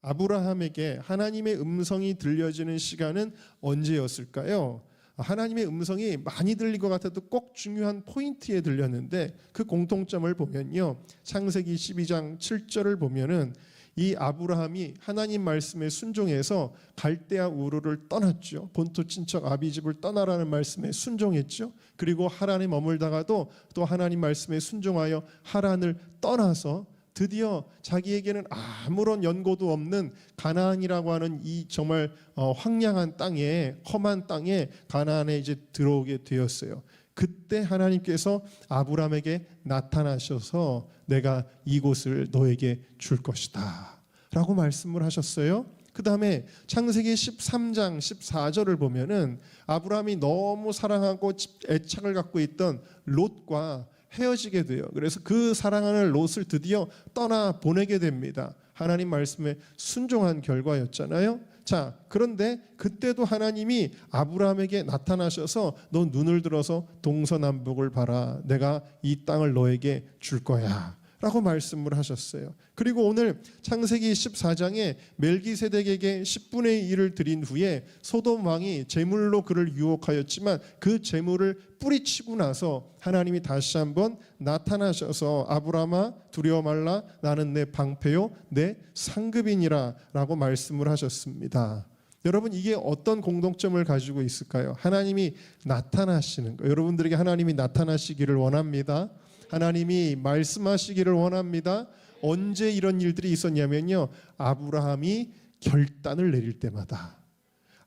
아브라함에게 하나님의 음성이 들려지는 시간은 언제였을까요? 하나님의 음성이 많이 들릴 것 같아도 꼭 중요한 포인트에 들렸는데 그 공통점을 보면요, 창세기 12장 7절을 보면은 이 아브라함이 하나님 말씀에 순종해서 갈대아 우르를 떠났죠. 본토 친척 아비집을 떠나라는 말씀에 순종했죠. 그리고 하란에 머물다가도 또 하나님 말씀에 순종하여 하란을 떠나서 드디어 자기에게는 아무런 연고도 없는 가나안이라고 하는 이 정말 황량한 땅에, 험한 땅에 가나안에 이제 들어오게 되었어요. 그때 하나님께서 아브라함에게 나타나셔서 내가 이곳을 너에게 줄 것이다 라고 말씀을 하셨어요. 그 다음에 창세기 13장 14절을 보면은 아브라함이 너무 사랑하고 애착을 갖고 있던 롯과 헤어지게 돼요. 그래서 그 사랑하는 롯을 드디어 떠나 보내게 됩니다. 하나님 말씀에 순종한 결과였잖아요. 자, 그런데 그때도 하나님이 아브라함에게 나타나셔서 너 눈을 들어서 동서남북을 봐라. 내가 이 땅을 너에게 줄 거야 라고 말씀을 하셨어요. 그리고 오늘 창세기 14장에 멜기세덱에게 10분의 1을 드린 후에 소돔 왕이 제물로 그를 유혹하였지만 그 제물을 뿌리치고 나서 하나님이 다시 한번 나타나셔서 아브라함아 두려워 말라 나는 내 방패요 내 상급이니라 라고 말씀을 하셨습니다. 여러분, 이게 어떤 공동점을 가지고 있을까요? 하나님이 나타나시는 거. 여러분들에게 하나님이 나타나시기를 원합니다. 하나님이 말씀하시기를 원합니다. 언제 이런 일들이 있었냐면요, 아브라함이 결단을 내릴 때마다,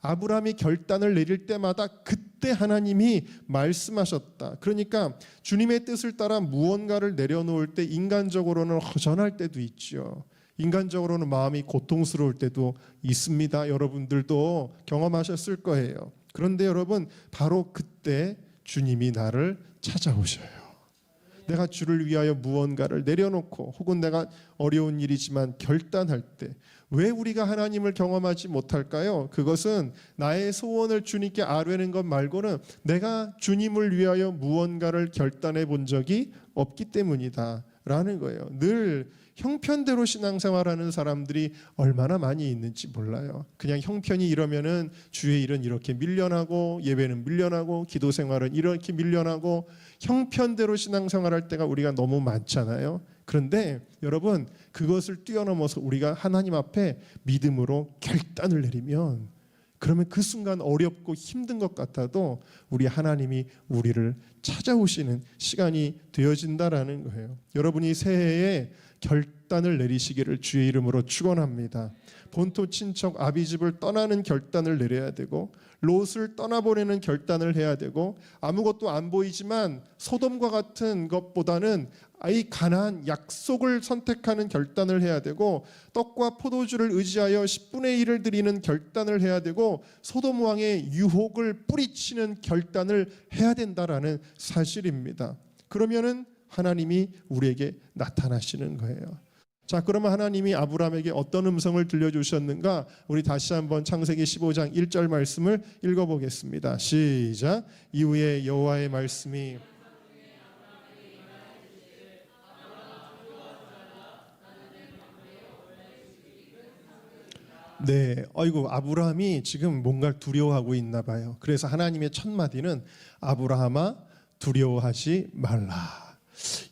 아브라함이 결단을 내릴 때마다 그때 하나님이 말씀하셨다. 그러니까 주님의 뜻을 따라 무언가를 내려놓을 때 인간적으로는 허전할 때도 있죠. 인간적으로는 마음이 고통스러울 때도 있습니다. 여러분들도 경험하셨을 거예요. 그런데 여러분, 바로 그때 주님이 나를 찾아오셔요. 내가 주를 위하여 무언가를 내려놓고 혹은 내가 어려운 일이지만 결단할 때 왜 우리가 하나님을 경험하지 못할까요? 그것은 나의 소원을 주님께 아뢰는 것 말고는 내가 주님을 위하여 무언가를 결단해 본 적이 없기 때문이다 라는 거예요. 늘 형편대로 신앙생활하는 사람들이 얼마나 많이 있는지 몰라요. 그냥 형편이 이러면은 주의 일은 이렇게 밀려나고 예배는 밀려나고 기도 생활은 이렇게 밀려나고 형편대로 신앙생활할 때가 우리가 너무 많잖아요. 그런데 여러분, 그것을 뛰어넘어서 우리가 하나님 앞에 믿음으로 결단을 내리면, 그러면 그 순간 어렵고 힘든 것 같아도 우리 하나님이 우리를 찾아오시는 시간이 되어진다라는 거예요. 여러분이 새해에 결단을 내리시기를 주의 이름으로 축원합니다. 본토 친척 아비집을 떠나는 결단을 내려야 되고, 롯을 떠나보내는 결단을 해야 되고, 아무것도 안 보이지만 소돔과 같은 것보다는 이 가나안 약속을 선택하는 결단을 해야 되고, 떡과 포도주를 의지하여 10분의 1을 드리는 결단을 해야 되고, 소돔 왕의 유혹을 뿌리치는 결단을 해야 된다라는 사실입니다. 그러면은 하나님이 우리에게 나타나시는 거예요. 자, 그러면 하나님이 아브라함에게 어떤 음성을 들려주셨는가? 우리 다시 한번 창세기 15장 1절 말씀을 읽어보겠습니다. 시작. 이후에 여호와의 말씀이 네, 아이고, 아브라함이 지금 뭔가를 두려워하고 있나 봐요. 그래서 하나님의 첫 마디는 아브라함아 두려워하지 말라.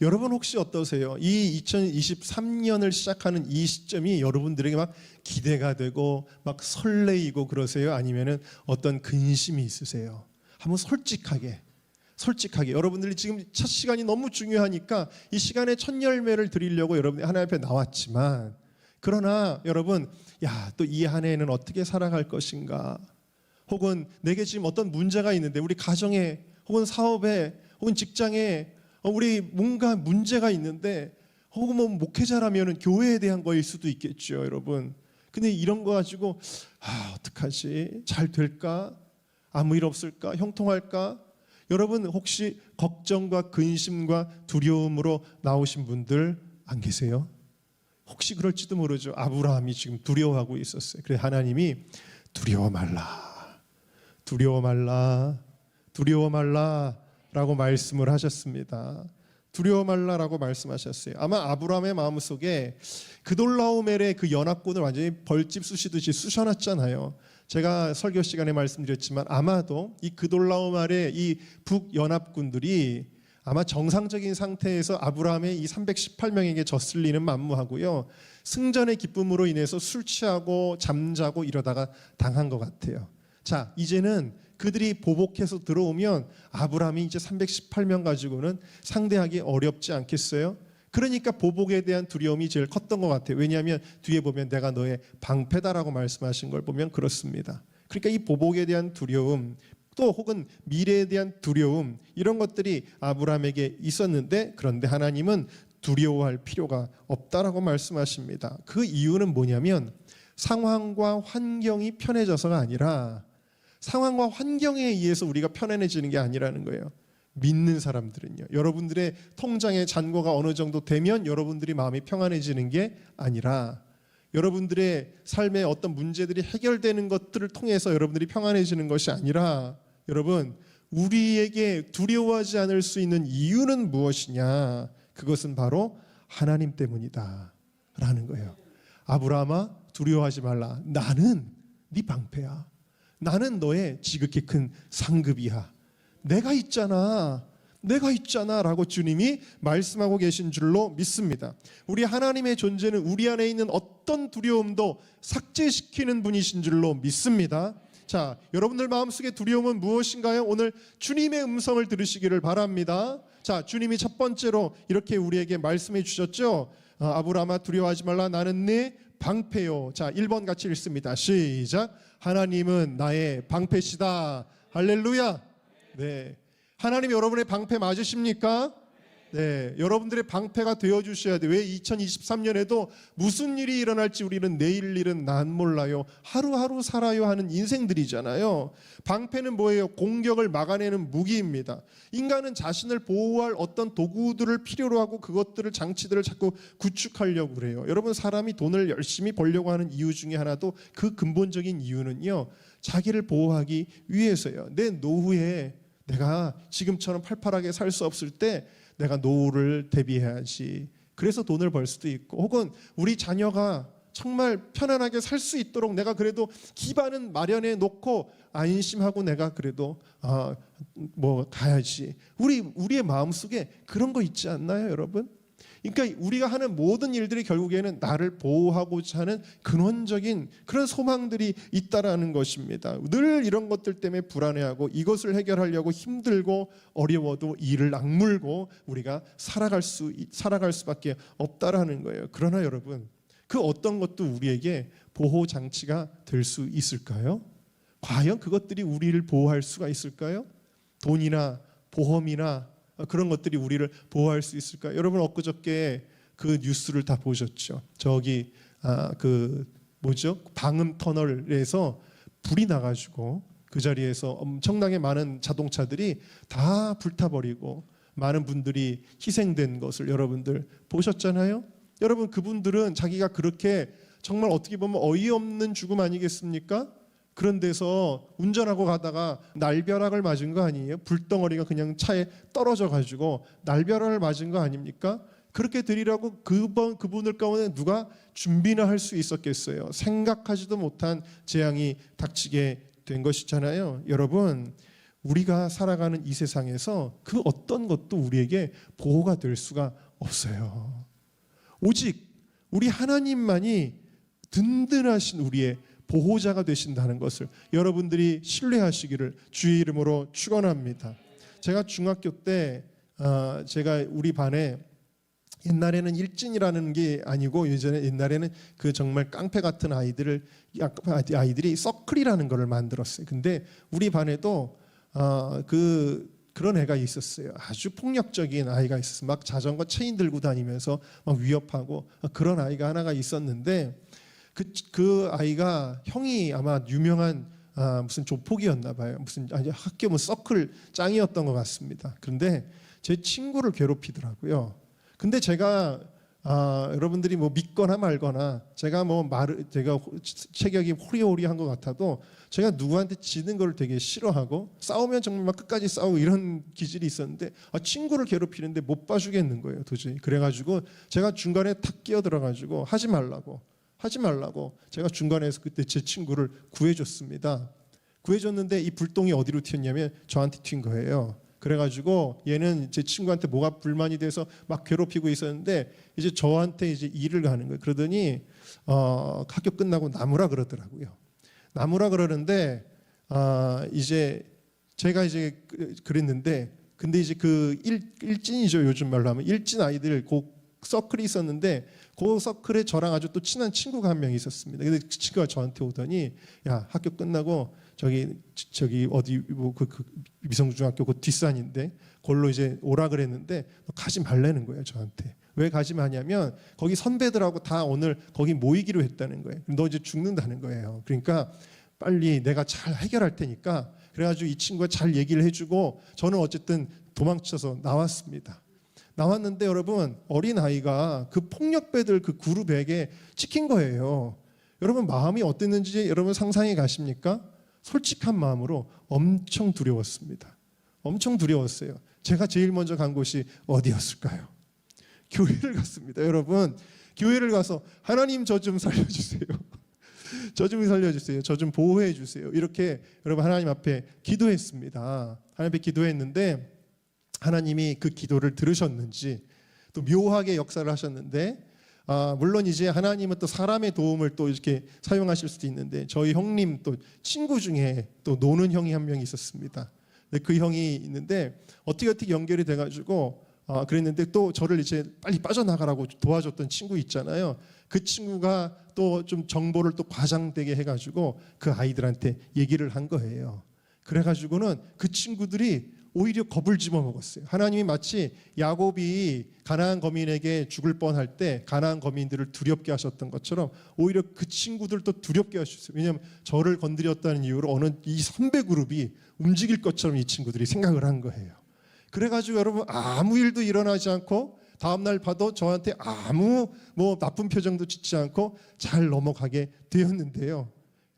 여러분 혹시 어떠세요? 이 2023년을 시작하는 이 시점이 여러분들에게 막 기대가 되고 막 설레이고 그러세요? 아니면은 어떤 근심이 있으세요? 한번 솔직하게 여러분들이 지금 첫 시간이 너무 중요하니까 이 시간에 첫 열매를 드리려고 여러분이 하나님 앞에 나왔지만, 그러나 여러분, 또 이 한 해에는 어떻게 살아갈 것인가, 혹은 내게 지금 어떤 문제가 있는데 우리 가정에 혹은 사업에 혹은 직장에 우리 뭔가 문제가 있는데, 혹은 뭐 목회자라면 교회에 대한 거일 수도 있겠죠, 여러분. 근데 이런 거 가지고 어떡하지? 잘 될까? 아무 일 없을까? 형통할까? 여러분 혹시 걱정과 근심과 두려움으로 나오신 분들 안 계세요? 혹시 그럴지도 모르죠. 아브라함이 지금 두려워하고 있었어요. 그래서 하나님이 두려워 말라 라고 말씀을 하셨습니다. 두려워 말라라고 말씀하셨어요. 아마 아브라함의 마음속에 그돌라오멜의 그 연합군을 완전히 벌집 쑤시듯이 쑤셔놨잖아요. 제가 설교 시간에 말씀드렸지만 아마도 이 그돌라오멜의 이 북연합군들이 아마 정상적인 상태에서 아브라함의 이 318명에게 졌을 리는 만무하고요. 승전의 기쁨으로 인해서 술 취하고 잠자고 이러다가 당한 것 같아요. 자, 이제는 그들이 보복해서 들어오면 아브라함이 이제 318명 가지고는 상대하기 어렵지 않겠어요? 그러니까 보복에 대한 두려움이 제일 컸던 것 같아요. 왜냐하면 뒤에 보면 내가 너의 방패다라고 말씀하신 걸 보면 그렇습니다. 그러니까 이 보복에 대한 두려움 또 혹은 미래에 대한 두려움 이런 것들이 아브라함에게 있었는데 그런데 하나님은 두려워할 필요가 없다라고 말씀하십니다. 그 이유는 뭐냐면 상황과 환경이 편해져서가 아니라 상황과 환경에 의해서 우리가 편안해지는 게 아니라는 거예요. 믿는 사람들은요. 여러분들의 통장의 잔고가 어느 정도 되면 여러분들이 마음이 평안해지는 게 아니라 여러분들의 삶의 어떤 문제들이 해결되는 것들을 통해서 여러분들이 평안해지는 것이 아니라 여러분 우리에게 두려워하지 않을 수 있는 이유는 무엇이냐? 그것은 바로 하나님 때문이다 라는 거예요. 아브라함아 두려워하지 말라. 나는 네 방패야. 나는 너의 지극히 큰 상급이야. 내가 있잖아 라고 주님이 말씀하고 계신 줄로 믿습니다. 우리 하나님의 존재는 우리 안에 있는 어떤 두려움도 삭제시키는 분이신 줄로 믿습니다. 자, 여러분들 마음속의 두려움은 무엇인가요? 오늘 주님의 음성을 들으시기를 바랍니다. 자, 주님이 첫 번째로 이렇게 우리에게 말씀해 주셨죠. 아브라함아 두려워하지 말라. 나는 네 방패요. 자, 1번 같이 읽습니다. 시작. 하나님은 나의 방패시다. 할렐루야. 네, 하나님 여러분의 방패 맞으십니까? 네, 여러분들의 방패가 되어주셔야 돼요. 왜 2023년에도 무슨 일이 일어날지 우리는 내일 일은 난 몰라요. 하루하루 살아요 하는 인생들이잖아요. 방패는 뭐예요? 공격을 막아내는 무기입니다. 인간은 자신을 보호할 어떤 도구들을 필요로 하고 그것들을 장치들을 자꾸 구축하려고 그래요. 여러분 사람이 돈을 열심히 벌려고 하는 이유 중에 하나도 그 근본적인 이유는요. 자기를 보호하기 위해서요. 내 노후에 내가 지금처럼 팔팔하게 살 수 없을 때 내가 노후를 대비해야지. 그래서 돈을 벌 수도 있고 혹은 우리 자녀가 정말 편안하게 살 수 있도록 내가 그래도 기반은 마련해 놓고 안심하고 내가 그래도 가야지. 우리의 마음속에 그런 거 있지 않나요, 여러분? 그러니까 우리가 하는 모든 일들이 결국에는 나를 보호하고자 하는 근원적인 그런 소망들이 있다라는 것입니다. 늘 이런 것들 때문에 불안해하고 이것을 해결하려고 힘들고 어려워도 이를 악물고 우리가 살아갈 수밖에 없다라는 거예요. 그러나 여러분 그 어떤 것도 우리에게 보호 장치가 될 수 있을까요? 과연 그것들이 우리를 보호할 수가 있을까요? 돈이나 보험이나 그런 것들이 우리를 보호할 수 있을까요? 여러분 엊그저께 그 뉴스를 다 보셨죠? 저기 방음 터널에서 불이 나가지고 그 자리에서 엄청나게 많은 자동차들이 다 불타버리고 많은 분들이 희생된 것을 여러분들 보셨잖아요? 여러분 그분들은 자기가 그렇게 정말 어떻게 보면 어이없는 죽음 아니겠습니까? 그런 데서 운전하고 가다가 날벼락을 맞은 거 아니에요? 불덩어리가 그냥 차에 떨어져 가지고 날벼락을 맞은 거 아닙니까? 그렇게 드리라고 그분들 가운데 누가 준비나 할 수 있었겠어요? 생각하지도 못한 재앙이 닥치게 된 것이잖아요. 여러분 우리가 살아가는 이 세상에서 그 어떤 것도 우리에게 보호가 될 수가 없어요. 오직 우리 하나님만이 든든하신 우리의 보호자가 되신다는 것을 여러분들이 신뢰하시기를 주의 이름으로 축원합니다. 제가 중학교 때 제가 우리 반에 옛날에는 일진이라는 게 아니고 옛날에는 그 정말 깡패 같은 아이들이 서클이라는 것을 만들었어요. 근데 우리 반에도 그런 애가 있었어요. 아주 폭력적인 아이가 있었어요. 막 자전거 체인 들고 다니면서 막 위협하고 그런 아이가 하나가 있었는데 그 아이가 형이 아마 유명한 무슨 조폭이었나 봐요. 학교 서클 짱이었던 것 같습니다. 그런데 제 친구를 괴롭히더라고요. 근데 제가 여러분들이 뭐 믿거나 말거나 제가 제가 체격이 호리호리한 것 같아도 제가 누구한테 지는 걸 되게 싫어하고 싸우면 정말 막 끝까지 싸우고 이런 기질이 있었는데 친구를 괴롭히는데 못 봐주겠는 거예요 도저히. 그래가지고 제가 중간에 탁 끼어들어가지고 하지 말라고 제가 중간에서 그때 제 친구를 구해줬습니다. 구해줬는데 이 불똥이 어디로 튀었냐면 저한테 튄 거예요. 그래가지고 얘는 제 친구한테 뭐가 불만이 돼서 막 괴롭히고 있었는데 이제 저한테 이제 일을 가는 거예요. 그러더니 학교 끝나고 나무라 그러더라고요. 나무라 그러는데 이제 제가 이제 그랬는데 근데 이제 그 일진이죠. 요즘 말로 하면 일진 아이들 그 서클이 있었는데 그 서클에 저랑 아주 또 친한 친구가 한 명 있었습니다. 근데 그 친구가 저한테 오더니 야 학교 끝나고 저기 어디 그 미성중학교 그 뒷산인데 걸로 이제 오라 그랬는데 가지 말라는 거예요 저한테. 왜 가지 마냐면 거기 선배들하고 다 오늘 거기 모이기로 했다는 거예요. 너 이제 죽는다는 거예요. 그러니까 빨리 내가 잘 해결할 테니까 그래가지고 이 친구가 잘 얘기를 해주고 저는 어쨌든 도망쳐서 나왔습니다. 나왔는데 여러분 어린 아이가 그 폭력배들 그 그룹에게 찍힌 거예요. 여러분 마음이 어땠는지 여러분 상상해 가십니까? 솔직한 마음으로 엄청 두려웠습니다. 엄청 두려웠어요. 제가 제일 먼저 간 곳이 어디였을까요? 교회를 갔습니다. 여러분 교회를 가서 하나님 저 좀 살려주세요. 저 좀 살려주세요. 저 좀 보호해 주세요. 이렇게 여러분 하나님 앞에 기도했습니다. 하나님 앞에 기도했는데 하나님이 그 기도를 들으셨는지 또 묘하게 역사를 하셨는데 물론 이제 하나님은 또 사람의 도움을 또 이렇게 사용하실 수도 있는데 저희 형님 또 친구 중에 또 노는 형이 한 명 있었습니다. 그 형이 있는데 어떻게 연결이 돼가지고 그랬는데 또 저를 이제 빨리 빠져나가라고 도와줬던 친구 있잖아요. 그 친구가 또 좀 정보를 또 과장되게 해가지고 그 아이들한테 얘기를 한 거예요. 그래가지고는 그 친구들이 오히려 겁을 집어먹었어요. 하나님이 마치 야곱이 가나안 거민에게 죽을 뻔할 때 가나안 거민들을 두렵게 하셨던 것처럼 오히려 그 친구들도 두렵게 하셨어요. 왜냐하면 저를 건드렸다는 이유로 어느 이 선배 그룹이 움직일 것처럼 이 친구들이 생각을 한 거예요. 그래가지고 여러분 아무 일도 일어나지 않고 다음날 봐도 저한테 아무 나쁜 표정도 짓지 않고 잘 넘어가게 되었는데요.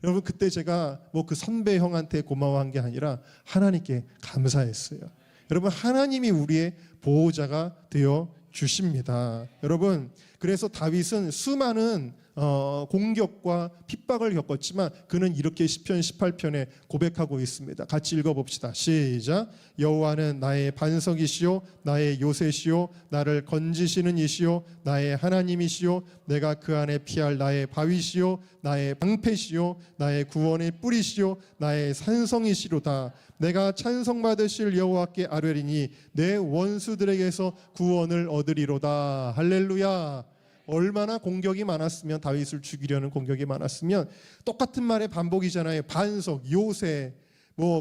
여러분 그때 제가 그 선배 형한테 고마워한 게 아니라 하나님께 감사했어요. 여러분 하나님이 우리의 보호자가 되어 주십니다. 여러분 그래서 다윗은 수많은 공격과 핍박을 겪었지만 그는 이렇게 시편 18편에 고백하고 있습니다. 같이 읽어봅시다. 시작. 여호와는 나의 반석이시요 나의 요새시요 나를 건지시는 이시요 나의 하나님이시요 내가 그 안에 피할 나의 바위시요 나의 방패시요 나의 구원의 뿌리시요 나의 산성이시로다. 내가 찬송받으실 여호와께 아뢰리니 내 원수들에게서 구원을 얻으리로다. 할렐루야. 얼마나 공격이 많았으면 다윗을 죽이려는 공격이 많았으면 똑같은 말의 반복이잖아요. 반석, 요새,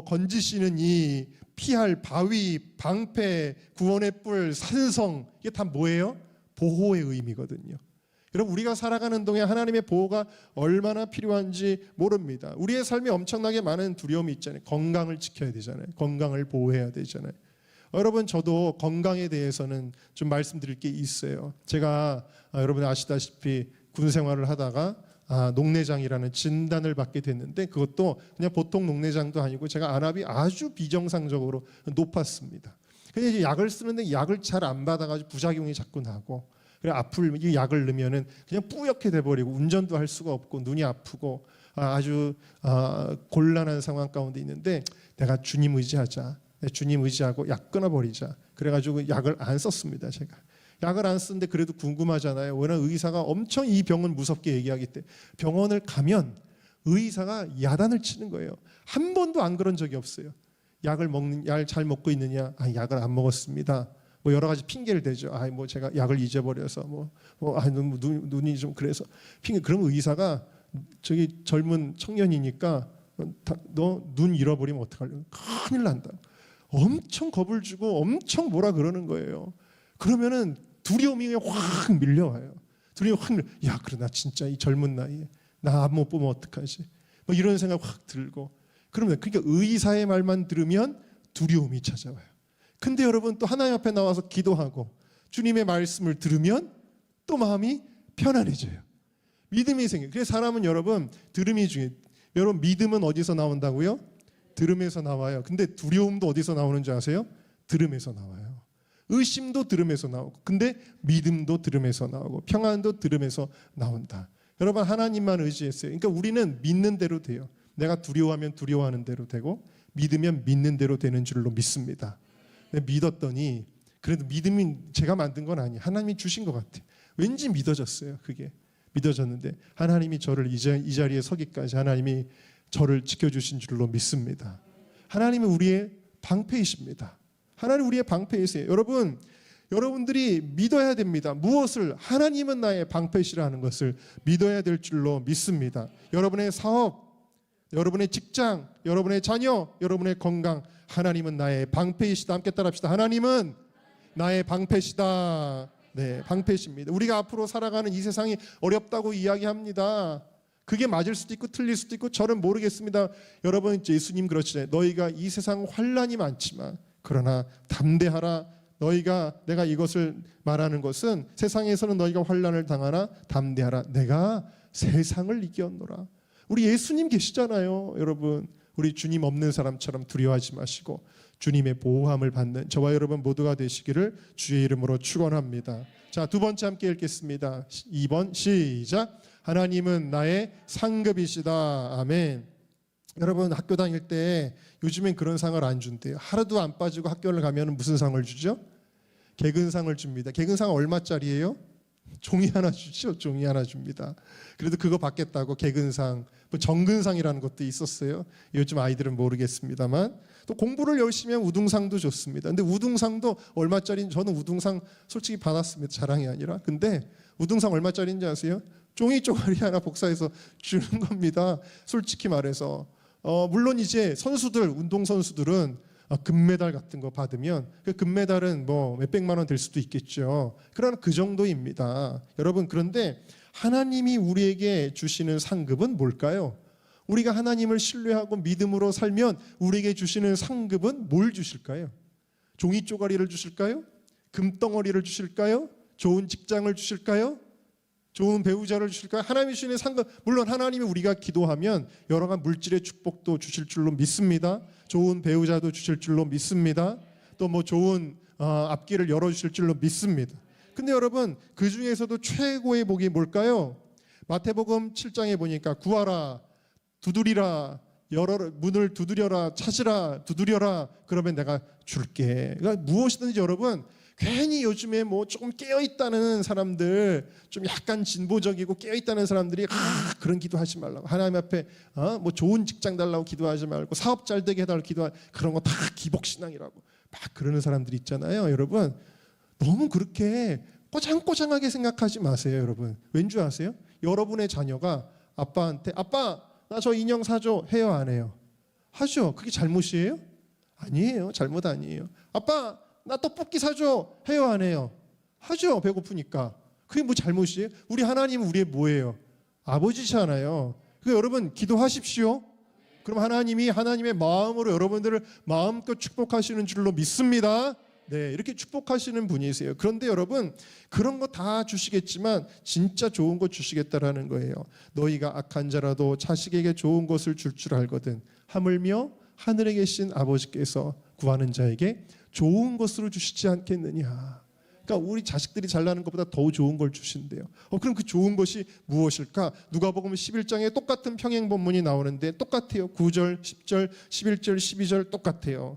건지시는 이, 피할 바위, 방패, 구원의 뿔, 산성 이게 다 뭐예요? 보호의 의미거든요. 여러분 우리가 살아가는 동안 하나님의 보호가 얼마나 필요한지 모릅니다. 우리의 삶에 엄청나게 많은 두려움이 있잖아요. 건강을 지켜야 되잖아요. 건강을 보호해야 되잖아요. 여러분 저도 건강에 대해서는 좀 말씀드릴 게 있어요. 제가 여러분 아시다시피 군 생활을 하다가 녹내장이라는 진단을 받게 됐는데 그것도 그냥 보통 녹내장도 아니고 제가 안압이 아주 비정상적으로 높았습니다. 근데 이제 약을 쓰는데 약을 잘 안 받아가지고 부작용이 자꾸 나고 그래 이 약을 넣으면은 그냥 뿌옇게 돼버리고 운전도 할 수가 없고 눈이 아프고 아주 곤란한 상황 가운데 있는데 내가 주님 의지하자. 주님 의지하고 약 끊어버리자. 그래가지고 약을 안 썼습니다. 제가 약을 안 쓰는데 그래도 궁금하잖아요. 왜냐면 의사가 엄청 이 병은 무섭게 얘기하기 때문에 병원을 가면 의사가 야단을 치는 거예요. 한 번도 안 그런 적이 없어요. 약을 잘 먹고 있느냐? 약을 안 먹었습니다. 여러 가지 핑계를 대죠. 제가 약을 잊어버려서 눈이 좀 그래서 핑계. 그러면 의사가 저기 젊은 청년이니까 너 눈 잃어버리면 어떡하려고? 큰일 난다. 엄청 겁을 주고 엄청 뭐라 그러는 거예요. 그러면은 두려움이 확 밀려와요. 두려움이 확 야, 그래 나 진짜 이 젊은 나이에 나 안 못 보면 어떡하지? 이런 생각 확 들고 그러니까 의사의 말만 들으면 두려움이 찾아와요. 근데 여러분 또 하나님 앞에 나와서 기도하고 주님의 말씀을 들으면 또 마음이 편안해져요. 믿음이 생겨요. 그래서 사람은 여러분 들음이 중요해요. 여러분 믿음은 어디서 나온다고요? 들음에서 나와요. 근데 두려움도 어디서 나오는 줄 아세요? 들음에서 나와요. 의심도 들음에서 나오고, 근데 믿음도 들음에서 나오고, 평안도 들음에서 나온다. 여러분 하나님만 의지했어요. 그러니까 우리는 믿는 대로 돼요. 내가 두려워하면 두려워하는 대로 되고, 믿으면 믿는 대로 되는 줄로 믿습니다. 믿었더니 그래도 믿음이 제가 만든 건 아니에요. 하나님이 주신 것 같아요. 왠지 믿어졌어요. 그게 믿어졌는데 하나님이 저를 이 자리에 서기까지 하나님이 저를 지켜주신 줄로 믿습니다. 하나님은 우리의 방패이십니다. 하나님 우리의 방패이세요. 여러분들이 믿어야 됩니다. 무엇을? 하나님은 나의 방패시라는 것을 믿어야 될 줄로 믿습니다. 여러분의 사업, 여러분의 직장, 여러분의 자녀, 여러분의 건강, 하나님은 나의 방패이시다. 함께 따라합시다. 하나님은 나의 방패시다. 네, 방패십니다. 우리가 앞으로 살아가는 이 세상이 어렵다고 이야기합니다. 그게 맞을 수도 있고 틀릴 수도 있고 저는 모르겠습니다. 여러분 예수님 그러시잖아요. 너희가 이 세상 환난이 많지만 그러나 담대하라. 내가 이것을 말하는 것은 세상에서는 너희가 환난을 당하나 담대하라. 내가 세상을 이겼노라. 우리 예수님 계시잖아요. 여러분 우리 주님 없는 사람처럼 두려워하지 마시고 주님의 보호함을 받는 저와 여러분 모두가 되시기를 주의 이름으로 축원합니다. 자, 두 번째 함께 읽겠습니다. 2번 시작. 하나님은 나의 상급이시다. 아멘. 여러분 학교 다닐 때 요즘엔 그런 상을 안 준대요. 하루도 안 빠지고 학교를 가면 무슨 상을 주죠? 개근상을 줍니다. 개근상 얼마짜리예요? 종이 하나 주죠. 종이 하나 줍니다. 그래도 그거 받겠다고 개근상, 뭐 정근상이라는 것도 있었어요. 요즘 아이들은 모르겠습니다만 또 공부를 열심히 하면 우등상도 줬습니다. 근데 우등상도 얼마짜리인지 저는 우등상 솔직히 받았습니다. 자랑이 아니라. 근데 우등상 얼마짜리인지 아세요? 종이 쪼가리 하나 복사해서 주는 겁니다. 솔직히 말해서 물론 이제 운동선수들은 금메달 같은 거 받으면 그 금메달은 뭐 몇백만 원 될 수도 있겠죠. 그러나 그 정도입니다. 여러분 그런데 하나님이 우리에게 주시는 상급은 뭘까요? 우리가 하나님을 신뢰하고 믿음으로 살면 우리에게 주시는 상급은 뭘 주실까요? 종이 쪼가리를 주실까요? 금덩어리를 주실까요? 좋은 직장을 주실까요? 좋은 배우자를 주실까요? 하나님이 주시는 상급, 물론 하나님이 우리가 기도하면 여러 가지 물질의 축복도 주실 줄로 믿습니다. 좋은 배우자도 주실 줄로 믿습니다. 또 뭐 좋은 앞길을 열어주실 줄로 믿습니다. 근데 여러분 그 중에서도 최고의 복이 뭘까요? 마태복음 7장에 보니까 구하라, 두드리라, 문을 두드려라, 찾으라, 두드려라, 그러면 내가 줄게. 그러니까 무엇이든지 여러분 괜히 요즘에 뭐 조금 깨어있다는 사람들, 좀 약간 진보적이고 깨어있다는 사람들이 그런 기도하지 말라고, 하나님 앞에 뭐 좋은 직장 달라고 기도하지 말고 사업 잘 되게 해달라고 기도하, 그런 거 다 기복신앙이라고 막 그러는 사람들이 있잖아요. 여러분 너무 그렇게 꼬장꼬장하게 생각하지 마세요. 여러분 왠 줄 아세요? 여러분의 자녀가 아빠한테 아빠 나 저 인형 사줘 해요 안 해요? 하죠. 그게 잘못이에요? 아니에요. 잘못 아니에요. 아빠 나 떡볶이 사줘 해요 안 해요? 하죠. 배고프니까. 그게 뭐 잘못이에요? 우리 하나님은 우리의 뭐예요? 아버지잖아요. 그러니까 여러분 기도하십시오. 그럼 하나님이 하나님의 마음으로 여러분들을 마음껏 축복하시는 줄로 믿습니다. 네, 이렇게 축복하시는 분이세요. 그런데 여러분 그런 거 다 주시겠지만 진짜 좋은 거 주시겠다라는 거예요. 너희가 악한 자라도 자식에게 좋은 것을 줄 알거든 하물며 하늘에 계신 아버지께서 구하는 자에게 좋은 것으로 주시지 않겠느냐. 그러니까 우리 자식들이 잘나는 것보다 더 좋은 걸 주신대요. 그럼 그 좋은 것이 무엇일까? 누가복음 11장에 똑같은 평행 본문이 나오는데 똑같아요. 9절, 10절, 11절, 12절 똑같아요.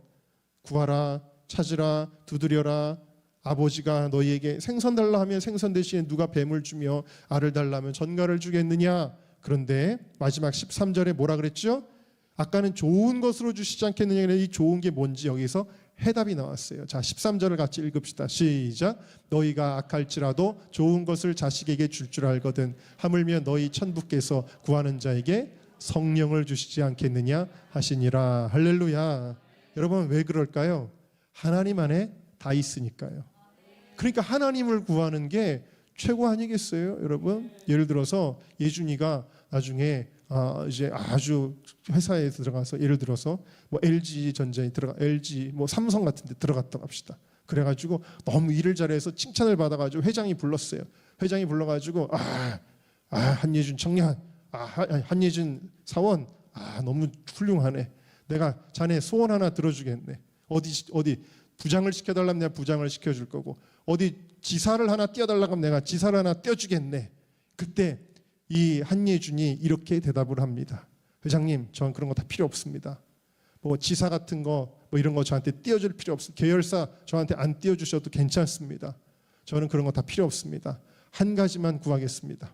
구하라, 찾으라, 두드려라. 아버지가 너희에게 생선 달라 하면 생선 대신에 누가 뱀을 주며 알을 달라 하면 전갈을 주겠느냐. 그런데 마지막 13절에 뭐라 그랬죠? 아까는 좋은 것으로 주시지 않겠느냐. 이 좋은 게 뭔지 여기서 해답이 나왔어요. 자, 13절을 같이 읽읍시다. 시작. 너희가 악할지라도 좋은 것을 자식에게 줄 알거든 하물며 너희 천부께서 구하는 자에게 성령을 주시지 않겠느냐 하시니라. 할렐루야. 여러분 왜 그럴까요? 하나님 안에 다 있으니까요. 그러니까 하나님을 구하는 게 최고 아니겠어요, 여러분? 예를 들어서 예준이가 나중에 이제 아주 회사에 들어가서 예를 들어서 뭐 LG 전자에 LG 뭐 삼성 같은 데 들어갔다고 합시다. 그래가지고 너무 일을 잘해서 칭찬을 받아가지고 회장이 불렀어요. 회장이 불러가지고 한예준 청년, 한예준 사원, 너무 훌륭하네. 내가 자네 소원 하나 들어주겠네. 어디 부장을 시켜달라면 내가 부장을 시켜줄 거고, 어디 지사를 하나 띄워달라고 하면 내가 지사를 하나 띄워주겠네. 그때 이 한예준이 이렇게 대답을 합니다. 회장님, 저는 그런 거 다 필요 없습니다. 뭐 지사 같은 거 뭐 이런 거 저한테 띄워줄 필요 없습니다. 계열사 저한테 안 띄워주셔도 괜찮습니다. 저는 그런 거 다 필요 없습니다. 한 가지만 구하겠습니다.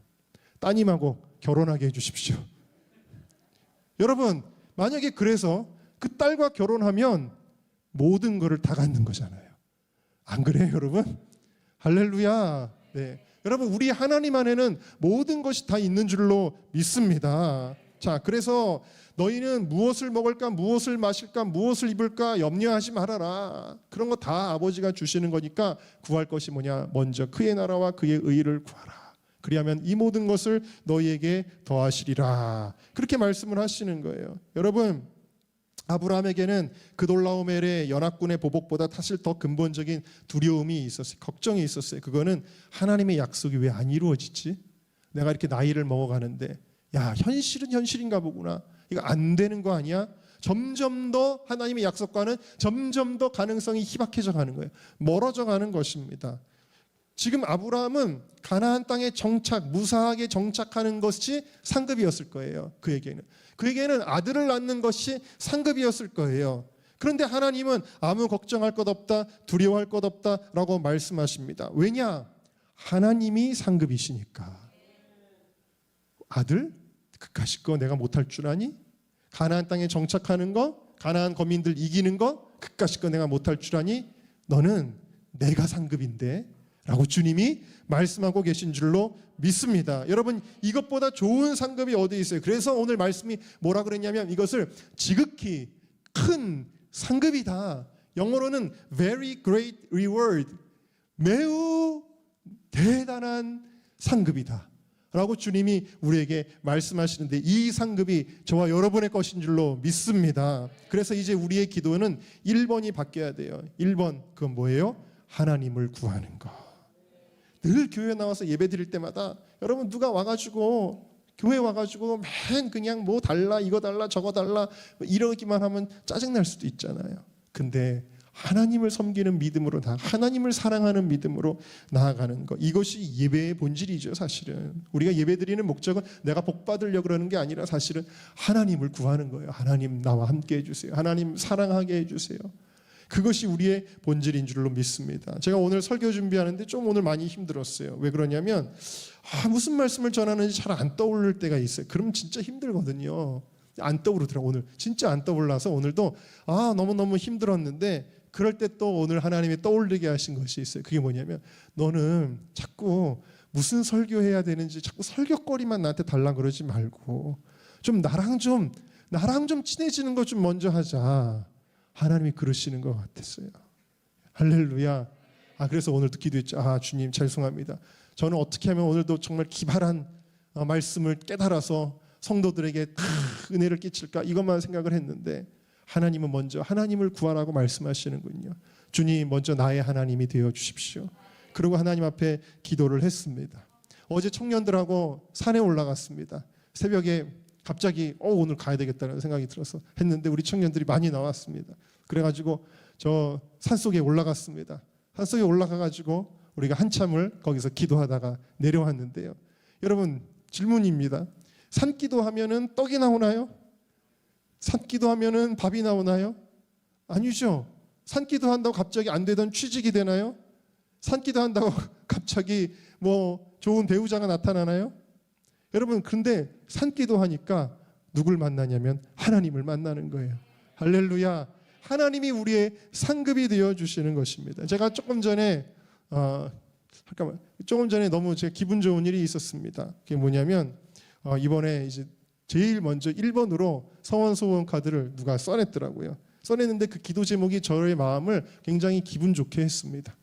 따님하고 결혼하게 해주십시오. 여러분, 만약에 그래서 그 딸과 결혼하면 모든 것을 다 갖는 거잖아요. 안 그래요, 여러분? 할렐루야. 네. 여러분, 우리 하나님 안에는 모든 것이 다 있는 줄로 믿습니다. 자, 그래서 너희는 무엇을 먹을까, 무엇을 마실까, 무엇을 입을까 염려하지 말아라. 그런 거 다 아버지가 주시는 거니까 구할 것이 뭐냐? 먼저 그의 나라와 그의 의를 구하라. 그리하면 이 모든 것을 너희에게 더하시리라. 그렇게 말씀을 하시는 거예요. 여러분, 아브라함에게는 그돌라오멜의 연합군의 보복보다 사실 더 근본적인 두려움이 있었어요. 걱정이 있었어요. 그거는 하나님의 약속이 왜 안 이루어지지? 내가 이렇게 나이를 먹어가는데 현실은 현실인가 보구나. 이거 안 되는 거 아니야? 점점 더 하나님의 약속과는 점점 더 가능성이 희박해져 가는 거예요. 멀어져 가는 것입니다. 지금 아브라함은 가나안 땅에 무사하게 정착하는 것이 상급이었을 거예요. 그에게는 아들을 낳는 것이 상급이었을 거예요. 그런데 하나님은 아무 걱정할 것 없다, 두려워할 것 없다라고 말씀하십니다. 왜냐? 하나님이 상급이시니까. 아들? 그까짓 거 내가 못할 줄 아니? 가나안 땅에 정착하는 거, 가나안 거민들 이기는 거, 그까짓 거 내가 못할 줄 아니? 너는 내가 상급인데 라고 주님이 말씀하고 계신 줄로 믿습니다. 여러분, 이것보다 좋은 상급이 어디 있어요? 그래서 오늘 말씀이 뭐라 그랬냐면 이것을 지극히 큰 상급이다. 영어로는 very great reward, 매우 대단한 상급이다 라고 주님이 우리에게 말씀하시는데, 이 상급이 저와 여러분의 것인 줄로 믿습니다. 그래서 이제 우리의 기도는 1번이 바뀌어야 돼요. 1번, 그건 뭐예요? 하나님을 구하는 것. 늘 교회 나와서 예배 드릴 때마다 여러분, 누가 와가지고 교회 와가지고 맨 그냥 뭐 달라, 이거 달라, 저거 달라 이러기만 하면 짜증날 수도 있잖아요. 근데 하나님을 섬기는 믿음으로, 하나님을 사랑하는 믿음으로 나아가는 것, 이것이 예배의 본질이죠. 사실은 우리가 예배드리는 목적은 내가 복 받으려고 그러는 게 아니라 사실은 하나님을 구하는 거예요. 하나님 나와 함께 해주세요. 하나님 사랑하게 해주세요. 그것이 우리의 본질인 줄로 믿습니다. 제가 오늘 설교 준비하는데 좀 오늘 많이 힘들었어요. 왜 그러냐면 무슨 말씀을 전하는지 잘 안 떠오를 때가 있어요. 그럼 진짜 힘들거든요. 안 떠오르더라고요. 오늘 진짜 안 떠올라서 오늘도 너무너무 힘들었는데, 그럴 때 또 오늘 하나님이 떠올리게 하신 것이 있어요. 그게 뭐냐면, 너는 자꾸 무슨 설교해야 되는지 자꾸 설교거리만 나한테 달라 그러지 말고 좀 나랑 좀 친해지는 거 좀 먼저 하자. 하나님이 그러시는 것 같았어요. 할렐루야. 그래서 오늘도 기도했죠. 주님 죄송합니다. 저는 어떻게 하면 오늘도 정말 기발한 말씀을 깨달아서 성도들에게 은혜를 끼칠까, 이것만 생각을 했는데 하나님은 먼저 하나님을 구하라고 말씀하시는군요. 주님 먼저 나의 하나님이 되어 주십시오. 그리고 하나님 앞에 기도를 했습니다. 어제 청년들하고 산에 올라갔습니다. 새벽에 갑자기 오늘 가야 되겠다는 생각이 들어서 했는데 우리 청년들이 많이 나왔습니다. 그래가지고 저 산속에 올라갔습니다. 산속에 올라가가지고 우리가 한참을 거기서 기도하다가 내려왔는데요. 여러분, 질문입니다. 산기도하면은 떡이 나오나요? 산기도하면은 밥이 나오나요? 아니죠. 산기도한다고 갑자기 안 되던 취직이 되나요? 산기도한다고 갑자기 뭐 좋은 배우자가 나타나나요? 여러분, 근데 산기도하니까 누굴 만나냐면 하나님을 만나는 거예요. 할렐루야. 하나님이 우리의 상급이 되어 주시는 것입니다. 제가 조금 전에 너무 제가 기분 좋은 일이 있었습니다. 그게 뭐냐면 이번에 이제 제일 먼저 1번으로 서원 소원 카드를 누가 써냈더라고요. 써냈는데 그 기도 제목이 저의 마음을 굉장히 기분 좋게 했습니다.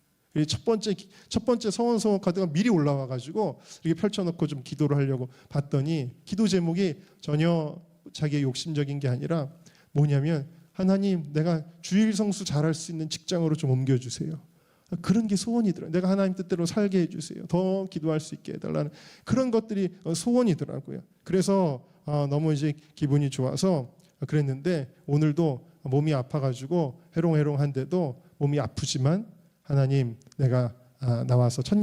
첫 번째 서원 소원 카드가 미리 올라와 가지고 이렇게 펼쳐놓고 좀 기도를 하려고 봤더니 기도 제목이 전혀 자기의 욕심적인 게 아니라 뭐냐면, 하나님 내가 주일 성수 잘할 수 있는 직장으로 좀 옮겨주세요. 그런 게 소원이더라고요. 내가 하나님 뜻대로 살게 해주세요. 더 기도할 수 있게 해달라는 그런 것들이 소원이더라고요. 그래서 너무 이제 기분이 좋아서 그랬는데 오늘도 몸이 아파가지고 해롱해롱한데도 몸이 아프지만 하나님 내가 나와서 첫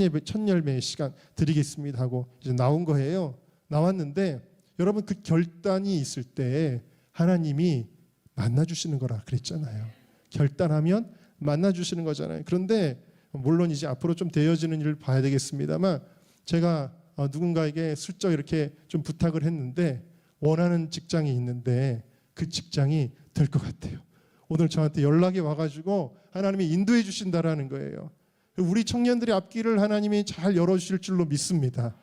열매의 시간 드리겠습니다 하고 이제 나온 거예요. 나왔는데 여러분 그 결단이 있을 때 하나님이 만나주시는 거라 그랬잖아요. 결단하면 만나주시는 거잖아요. 그런데 물론 이제 앞으로 좀 되어지는 일을 봐야 되겠습니다만 제가 누군가에게 슬쩍 이렇게 좀 부탁을 했는데 원하는 직장이 있는데 그 직장이 될 것 같아요. 오늘 저한테 연락이 와가지고 하나님이 인도해 주신다라는 거예요. 우리 청년들의 앞길을 하나님이 잘 열어주실 줄로 믿습니다.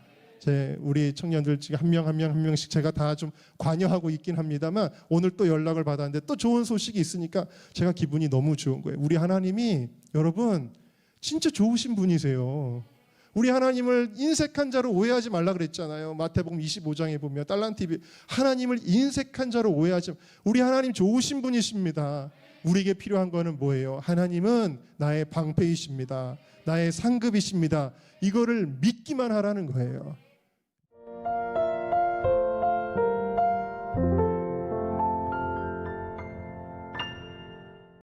우리 청년들 지금 한 명씩 제가 다 좀 관여하고 있긴 합니다만 오늘 또 연락을 받았는데 또 좋은 소식이 있으니까 제가 기분이 너무 좋은 거예요. 우리 하나님이 여러분 진짜 좋으신 분이세요. 우리 하나님을 인색한 자로 오해하지 말라 그랬잖아요. 마태복음 25장에 보면 달란트 하나님을 인색한 자로 오해하지 우리 하나님 좋으신 분이십니다. 우리에게 필요한 거는 뭐예요? 하나님은 나의 방패이십니다. 나의 상급이십니다. 이거를 믿기만 하라는 거예요.